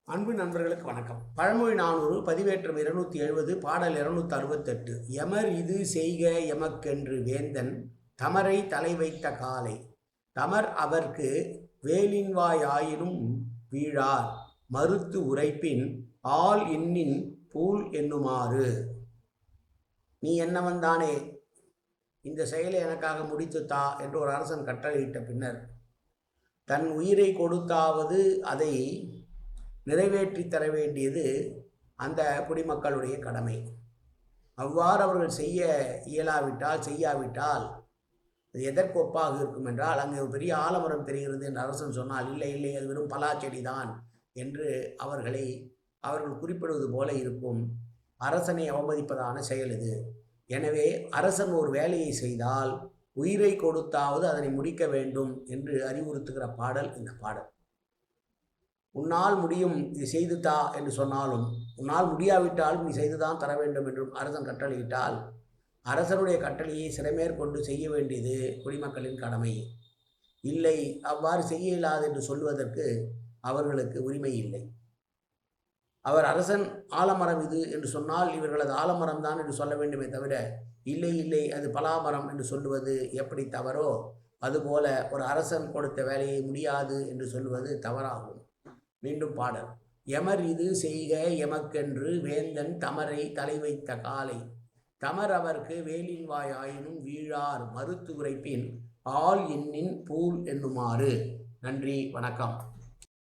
அன்பு நண்பர்களுக்கு வணக்கம். பழமொழி 400 பதிவேற்றம் 270 பாடல் 268. எமர் இது செய்க எமக்கென்று வேந்தன் தமரை தலை வைத்த காலை தமர் அவர்க்கு வேலின்வாய் ஆயினும் வீழார் மறுத்து உரைப்பின் ஆள் இன்னின் பூல் என்னுமாறு. நீ என்னவன்தானே, இந்த செயலை எனக்காக முடித்துத்தா என்று ஒரு அரசன் கட்டளையிட்ட பின்னர் தன் உயிரை கொடுத்தாவது அதை நிறைவேற்றி தர வேண்டியது அந்த குடிமக்களுடைய கடமை. அவ்வாறு அவர்கள் செய்யாவிட்டால் அது எதற்கு ஒப்பாக இருக்கும் என்றால், அங்கே ஒரு பெரிய ஆலமரம் தெரிகிறது என்று அரசன் சொன்னால், இல்லை இல்லை அது வெறும் பலாச்செடி தான் என்று அவர்கள் குறிப்பிடுவது போல இருக்கும். அரசனை அவமதிப்பதான செயல் இது. எனவே அரசன் ஒரு வேலையை செய்தால் உயிரை கொடுத்தாவது அதனை முடிக்க வேண்டும் என்று அறிவுறுத்துகிற பாடல் இந்த பாடல். உன்னால் முடியும், இது செய்து தா என்று சொன்னாலும், உன்னால் முடியாவிட்டாலும் நீ செய்துதான் தர வேண்டும் என்றும் அரசன் கட்டளையிட்டால், அரசனுடைய கட்டளையை சிறமேற்கொண்டு செய்ய வேண்டியது குடிமக்களின் கடமை. இல்லை, அவ்வாறு செய்ய இயலாது என்று சொல்வதற்கு அவர்களுக்கு உரிமை இல்லை. அவர் அரசன் ஆலமரம் இது என்று சொன்னால் இவர்கள் அது ஆலமரம் தான் என்று சொல்ல வேண்டுமே தவிர, இல்லை இல்லை அது பலாமரம் என்று சொல்லுவது எப்படி தவறோ அதுபோல ஒரு அரசன் கொடுத்த வேலையை முடியாது என்று சொல்லுவது தவறாகும். மீண்டும் பாடல். எமர் இது செய்க எமக்கென்று வேந்தன் தமரை தலை வைத்த காலை தமர் அவர்க்கு வேலின் வாய் ஆயினும் வீழார் மறுத்து உரைப்பின் ஆள் எண்ணின் பூல் என்னுமாறு. நன்றி, வணக்கம்.